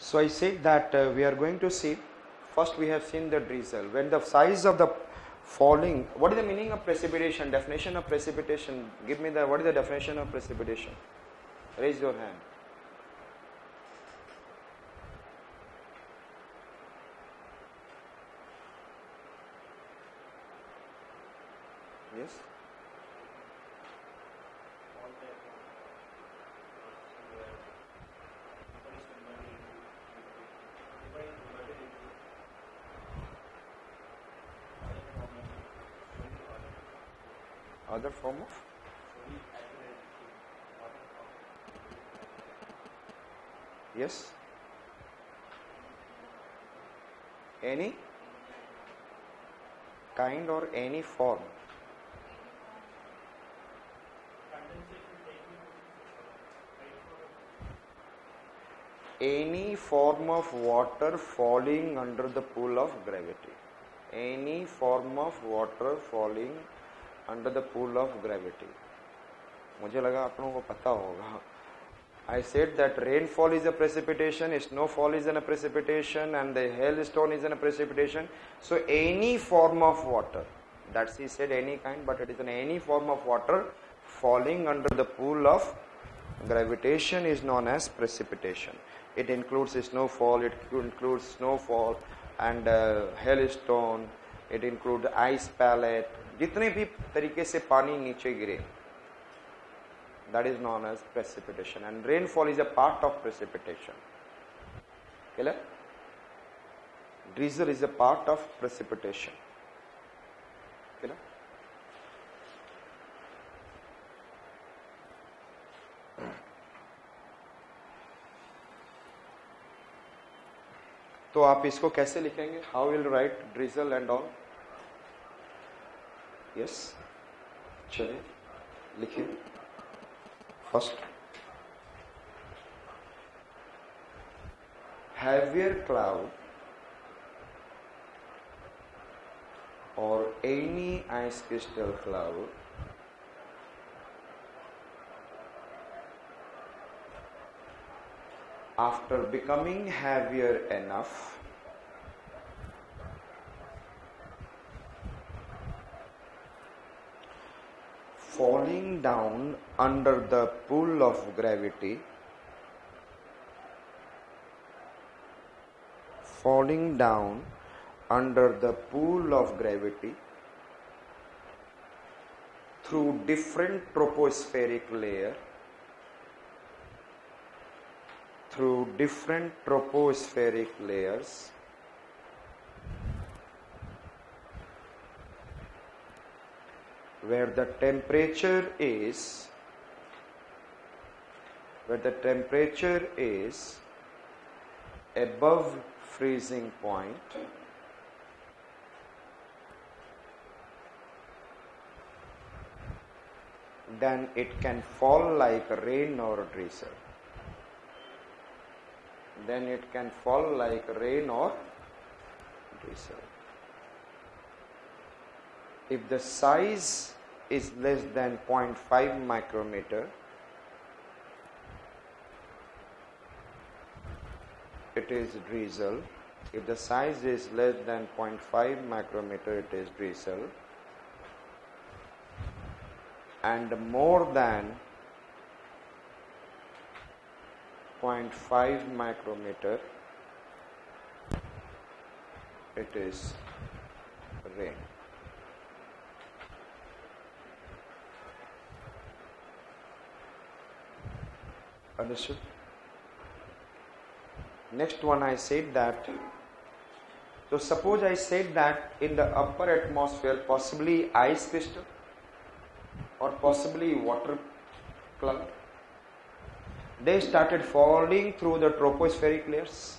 So I said that we are going to see, first we have seen the drizzle. When the size of the falling, what is the meaning of precipitation? Definition of precipitation. Give me the, what is the definition of precipitation? Raise your hand. Yes? Other form of? Yes? Any kind or any form? Any form of water falling under the pull of gravity. Any form of water falling under the pull of gravity. मुझे लगा आप लोगों को पता होगा. I said that rainfall is a precipitation, snowfall is a precipitation, and the hailstone is a precipitation. So any form of water, that's he said any kind, but it is any form of water falling under the pull of gravitation is known as precipitation. It includes snowfall, it includes snowfall and hailstone, it includes ice pallet, जितने भी तरीके से पानी नीचे गिरे, that is known as precipitation, and rainfall is a part of precipitation. Clear? Drizzle is a part of precipitation. Clear? तो आप इसको कैसे लिखेंगे? How will you write drizzle and all? Yes. चलिए लिखिए. First, heavier cloud or any ice crystal cloud after becoming heavier enough falling down under the pull of gravity, falling down under the pull of gravity through different tropospheric layers, through different tropospheric layers, where the temperature is above freezing point, then it can fall like rain or drizzle. Then it can fall like rain or drizzle. If the size is less than 0.5 micrometer, it is drizzle. If the size is less than 0.5 micrometer, it is drizzle. And more than 0.5 micrometer, it is rain. Understood? Next one, I said that, so suppose I said that in the upper atmosphere possibly ice crystal or possibly water cloud, they started falling through the tropospheric layers.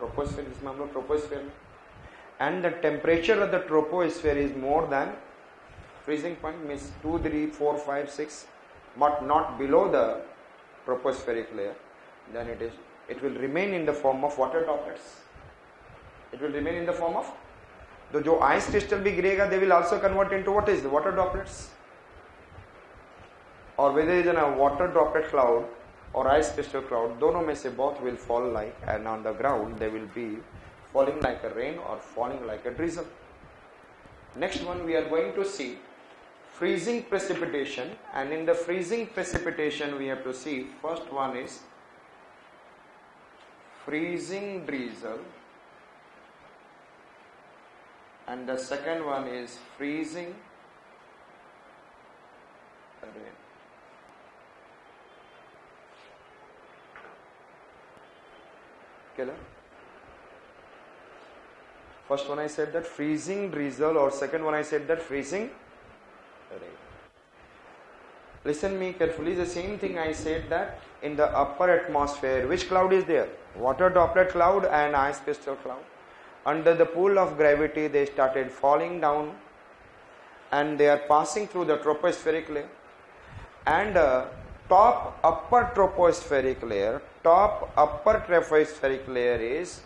Troposphere, and the temperature of the troposphere is more than freezing point, means 2, 3, 4, 5, 6, but not below the tropospheric layer, then it will remain in the form of water droplets. It will remain in the form of, the जो ice crystal भी गिरेगा, they will also convert into what is the water droplets. Or whether it is in a water droplet cloud, और ice crystal cloud, दोनों में से both will fall like, and on the ground they will be falling like a rain or falling like a drizzle. Next one we are going to see freezing precipitation, and in the freezing precipitation we have to see, first one is freezing drizzle and the second one is freezing rain. Clear? First one I said that freezing drizzle, or second one I said that freezing rain. Listen me carefully, the same thing I said that in the upper atmosphere, which cloud is there? Water droplet cloud and ice crystal cloud. Under the pull of gravity they started falling down and they are passing through the tropospheric layer, and top upper tropospheric layer is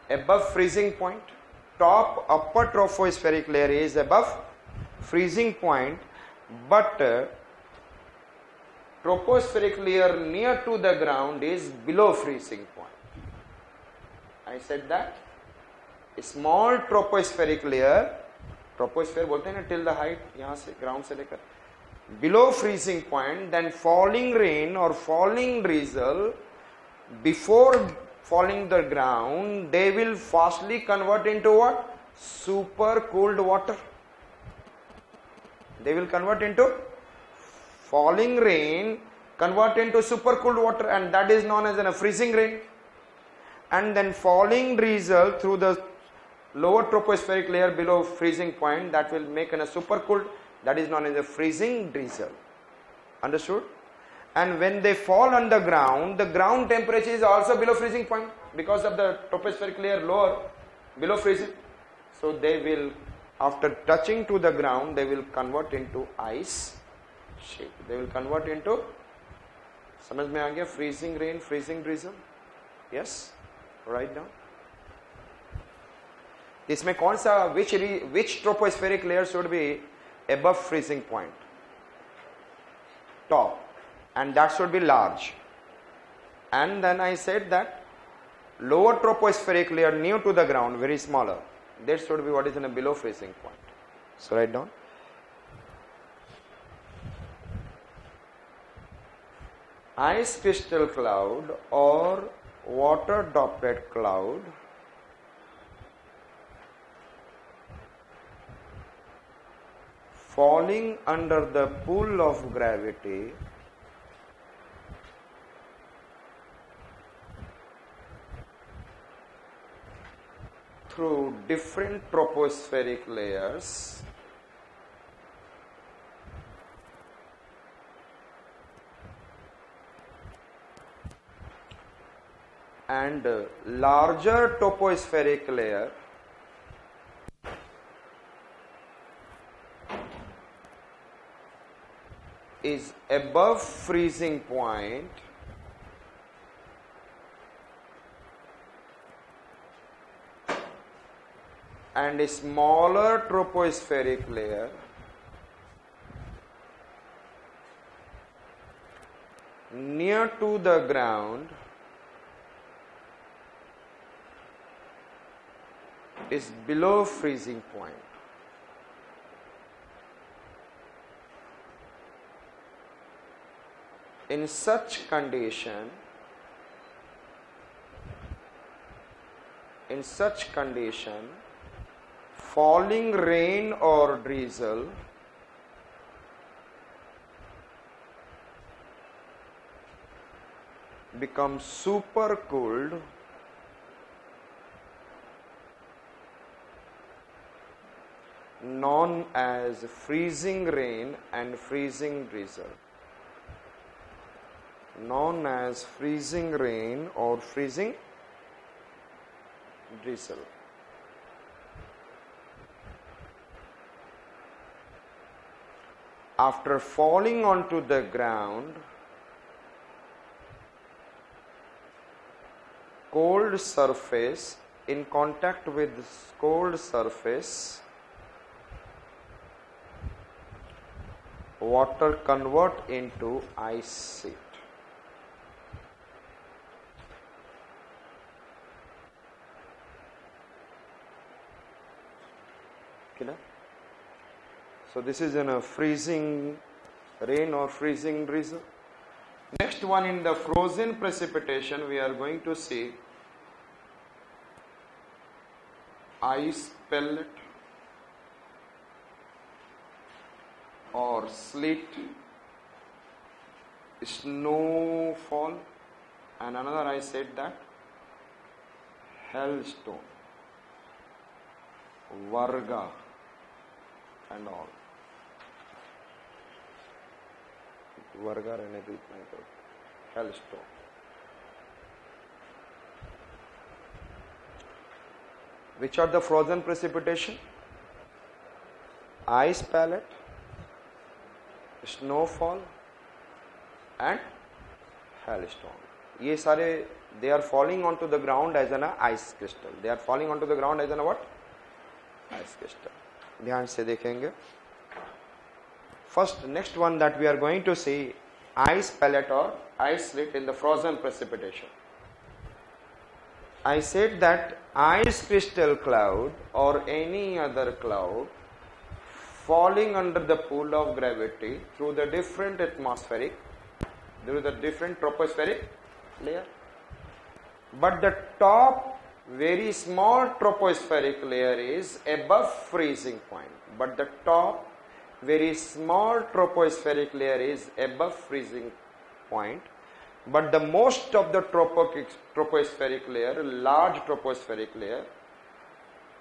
above freezing point. Top upper tropospheric layer is above freezing point, but tropospheric layer near to the ground is below freezing point. I said that small tropospheric layer, troposphere बोलते हैं ना till the height, यहाँ से ground से लेकर below freezing point, then falling rain or falling drizzle before falling the ground, they will fastly convert into what? Super cooled water. They will convert into falling rain, convert into super cooled water, and that is known as a freezing rain. And then falling drizzle through the lower tropospheric layer below freezing point, that will make a super cooled, that is known as a freezing drizzle. Understood? And when they fall on the ground temperature is also below freezing point because of the tropospheric layer lower below freezing. So they will, after touching to the ground, they will convert into ice shape. They will convert into, समझ में आ गया, freezing rain, freezing drizzle? Yes? Write down. इसमें कौन सा, which tropospheric layer should be above freezing point? Top. And that should be large. And then I said that lower tropospheric layer near to the ground, very smaller, that should be what is in a below freezing point. So write down. Ice crystal cloud or water droplet cloud falling under the pull of gravity through different tropospheric layers and larger tropospheric layer is above freezing point and a smaller tropospheric layer near to the ground is below freezing point. In such condition, falling rain or drizzle becomes super cooled known as freezing rain and freezing drizzle. Known as freezing rain or freezing drizzle. After falling onto the ground, cold surface, in contact with cold surface, water convert into ice sheet. Clear? So this is in a freezing rain or freezing drizzle. Next one, in the frozen precipitation, we are going to see ice pellet or sleet, snowfall, and another I said that hailstone, varga and all. Varga रहने दो इतना ही करो, hailstone. Which are the frozen precipitation? Ice pellet, snowfall and hailstone. ये सारे they are falling onto the ground as an ice crystal. They are falling onto the ground as an what? Ice crystal. ध्यान से देखेंगे. First, next one that we are going to see, ice pellet or ice slit in the frozen precipitation. I said that ice crystal cloud or any other cloud falling under the pull of gravity through the different atmospheric, through the different tropospheric layer. But the top very small tropospheric layer is above freezing point. But the top very small tropospheric layer is above freezing point. But the most of the tropospheric layer, large tropospheric layer,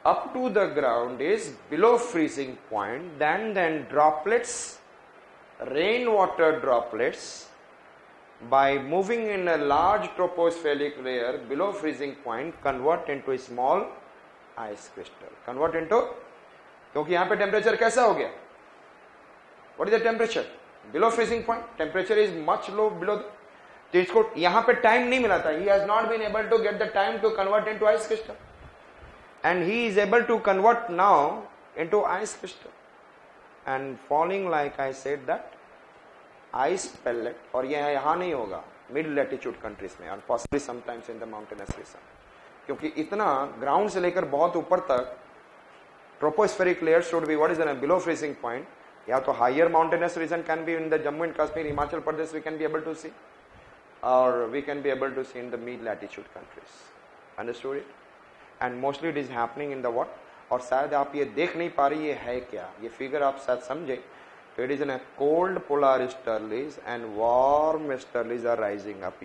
up to the ground is below freezing point. Then droplets, rainwater droplets, by moving in a large tropospheric layer below freezing point, convert into a small ice crystal. Convert into, क्योंकि यहाँ पे temperature कैसा हो गया? What is the temperature? Below freezing point. Temperature is much low below the, तो इसको यहाँ पे time नहीं मिला था. He has not been able to get the time to convert into ice crystal. And he is able to convert now into ice crystal. And falling, like I said, that ice pellet, और यह यहाँ नहीं होगा, mid latitude countries में, और possibly sometimes in the mountainous region, क्योंकि इतना ground से लेकर बहुत ऊपर तक tropospheric layer should be what is the below freezing point. या तो higher mountainous region can be in the Jammu and Kashmir, Himachal Pradesh we can be able to see, or we can be able to see in the mid latitude countries. Understood it? And mostly it is happening in the what? और शायद आप ये देख नहीं पा रही ये है क्या, ये figure आप शायद समझे. It is in a cold polar sterlies and warm sterlies are rising up.